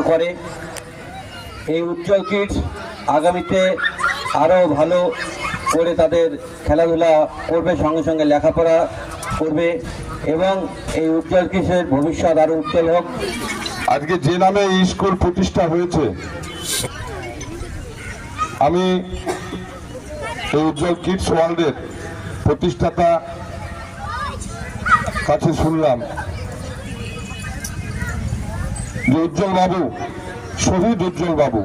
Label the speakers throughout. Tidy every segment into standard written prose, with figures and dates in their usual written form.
Speaker 1: করে। এই উজ্জ্বল কিডস আগামীতে আরও ভালো করে তাদের খেলাধুলা করবে, সঙ্গে সঙ্গে লেখাপড়া করবে এবং এই উজ্জ্বল কিডসের ভবিষ্যৎ আরও উজ্জ্বল হোক।
Speaker 2: আজকে যে নামে এই স্কুল প্রতিষ্ঠা হয়েছে, আমি এই উজ্জ্বল কিডস ওয়ার্ল্ডের প্রতিষ্ঠাতা কাছে শুনলাম যে উজ্জ্বল বাবু, শহীদ উজ্জ্বল বাবু,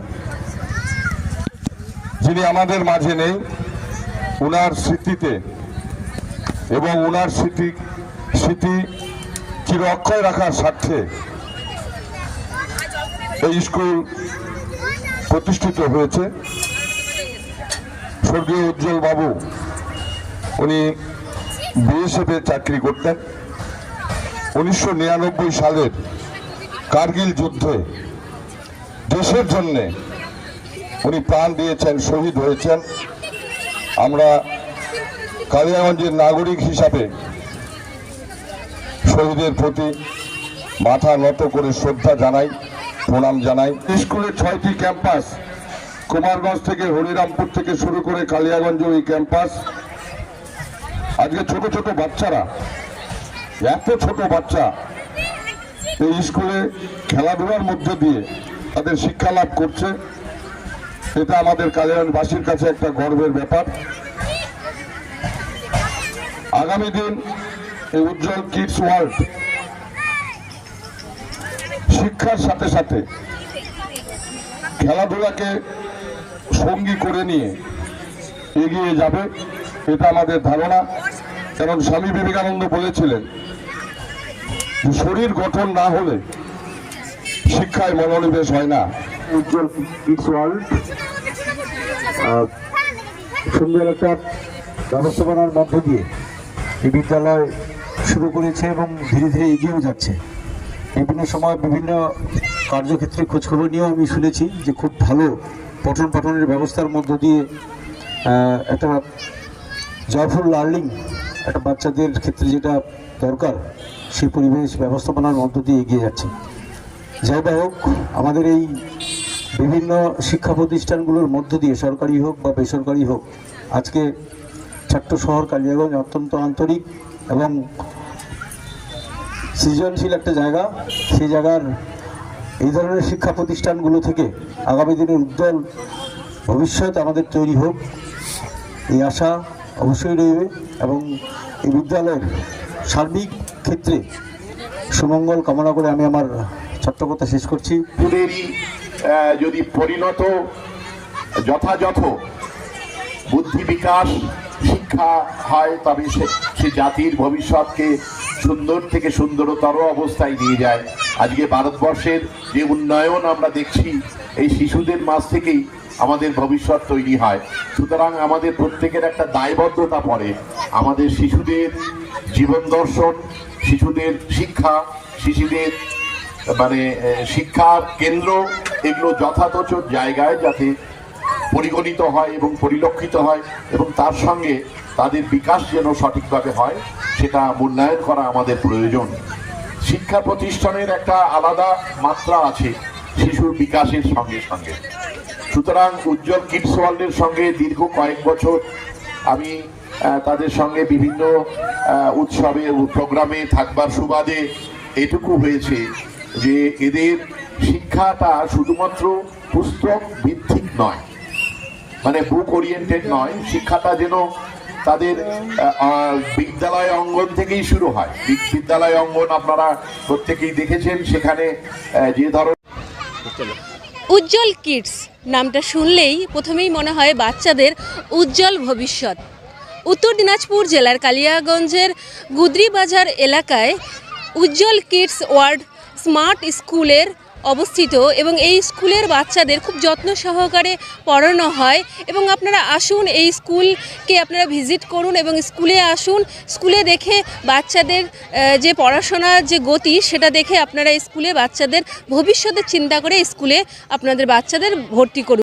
Speaker 2: যিনি আমাদের মাঝে নেই, ওনার স্মৃতিতে এবং ওনার স্মৃতি চির অক্ষয় রাখার স্বার্থে এই স্কুল প্রতিষ্ঠিত হয়েছে। স্বর্গীয় উজ্জ্বল বাবু উনি বিএসএফে চাকরি করতেন। 1999 সালের কার্গিল যুদ্ধে দেশের জন্য উনি প্রাণ দিয়েছেন, শহীদ হয়েছেন। আমরা কালিয়াগঞ্জের নাগরিক হিসাবে শহীদের প্রতি মাথা নত করে শ্রদ্ধা জানাই, প্রণাম জানাই। স্কুলের 6টি ক্যাম্পাস, কুমারগঞ্জ থেকে হরিরামপুর থেকে শুরু করে কালিয়াগঞ্জ এই ক্যাম্পাস। আজকে ছোট ছোট বাচ্চারা, এত ছোট বাচ্চা এই স্কুলে খেলাধুলার মধ্য দিয়ে তাদের শিক্ষা লাভ করছে। এটা আমাদের কালিয়াগঞ্জবাসীর কাছে একটা গর্বের ব্যাপার। আগামী দিন এই উজ্জ্বল কিডস ওয়ার্ল্ড শিক্ষার সাথে সাথে খেলাধুলাকে সঙ্গী করে নিয়ে এগিয়ে যাবে, এটা আমাদের ধারণা। কারণ স্বামী বিবেকানন্দ বলেছিলেন যে শরীর গঠন না হলে শিক্ষায় মনোনিবেশ হয় না।
Speaker 3: উজ্জ্বল কিডস ওয়ার্ল্ড সুন্দর একটা ব্যবস্থাপনার মধ্য দিয়ে এই বিদ্যালয় শুরু করেছে এবং ধীরে ধীরে এগিয়েও যাচ্ছে। বিভিন্ন সময় বিভিন্ন কার্যক্ষেত্রে খোঁজখবর নিয়েও আমি শুনেছি যে খুব ভালো পঠন পাঠনের ব্যবস্থার মধ্য দিয়ে একটা জয়ফুল লার্নিং, একটা বাচ্চাদের ক্ষেত্রে যেটা দরকার সেই পরিবেশ ব্যবস্থাপনার মধ্য দিয়ে এগিয়ে যাচ্ছে। যাই হোক, আমাদের এই বিভিন্ন শিক্ষা প্রতিষ্ঠানগুলোর মধ্য দিয়ে সরকারি হোক বা বেসরকারি হোক, আজকে ছোট্ট শহর কালিয়াগঞ্জ অত্যন্ত আন্তরিক এবং সৃজনশীল একটা জায়গা। সেই জায়গার এই ধরনের শিক্ষা প্রতিষ্ঠানগুলো থেকে আগামী দিনের উজ্জ্বল ভবিষ্যৎ আমাদের তৈরি হোক, এই আশা অবশ্যই রইবে এবং এই বিদ্যালয়ের সার্বিক ক্ষেত্রে সুমঙ্গল কামনা করে আমি আমার ছোট্ট কথা শেষ করছি।
Speaker 4: স্কুলেরই যদি পরিণত যথাযথ বুদ্ধি বিকাশ শিক্ষা হয়, তবে সে জাতির ভবিষ্যৎকে সুন্দর থেকে সুন্দরতর অবস্থায় নিয়ে যায়। আজকে ভারতবর্ষের যে উন্নয়ন আমরা দেখছি, এই শিশুদের মাঝ থেকেই আমাদের ভবিষ্যৎ তৈরি হয়। সুতরাং আমাদের প্রত্যেকের একটা দায়বদ্ধতা পড়ে আমাদের শিশুদের জীবন দর্শন, শিশুদের শিক্ষা, শিশুদের শিক্ষা কেন্দ্র, এগুলো যথাযথ জায়গায় যাতে পরিগণিত হয় এবং পরিলক্ষিত হয় এবং তার সঙ্গে তাদের বিকাশ যেন সঠিকভাবে হয়, সেটা মূল্যায়ন করা আমাদের প্রয়োজন। শিক্ষা প্রতিষ্ঠানের একটা আলাদা মাত্রা আছে শিশুর বিকাশের সঙ্গে সঙ্গে। সুতরাং উজ্জ্বল কিডস ওয়ার্ল্ডের সঙ্গে দীর্ঘ কয়েক বছর আমি তাদের সঙ্গে বিভিন্ন উৎসবে প্রোগ্রামে থাকবার সুবাদে এটুকু হয়েছে যে এদের শিক্ষাটা শুধুমাত্র পুস্তক ভিত্তিক নয়, বুক ওরিয়েন্টেড নয়। শিক্ষাটা যেন তাদের বিদ্যালয় অঙ্গন থেকেই শুরু হয়। বিদ্যালয় অঙ্গন আপনারা প্রত্যেকেই দেখেছেন, সেখানে যে ধরনের
Speaker 5: উজ্জ্বল কিডস নামটা শুনলেই প্রথমেই মনে হয় বাচ্চাদের উজ্জ্বল ভবিষ্যৎ। উত্তর দিনাজপুর জেলার কালিয়াগঞ্জের গুদরিবাজার এলাকায় উজ্জ্বল কিডস ওয়ার্ল্ড স্মার্ট স্কুলের অবস্থিত এবং এই স্কুলের বাচ্চাদের খুব যত্ন সহকারে পড়ানো হয়। এবং আপনারা আসুন, এই স্কুলকে আপনারা ভিজিট করুন এবং স্কুলে আসুন। স্কুলে দেখে বাচ্চাদের যে পড়াশোনার যে গতি, সেটা দেখে আপনারা স্কুলে বাচ্চাদের ভবিষ্যতের চিন্তা করে স্কুলে আপনাদের বাচ্চাদের ভর্তি করুন।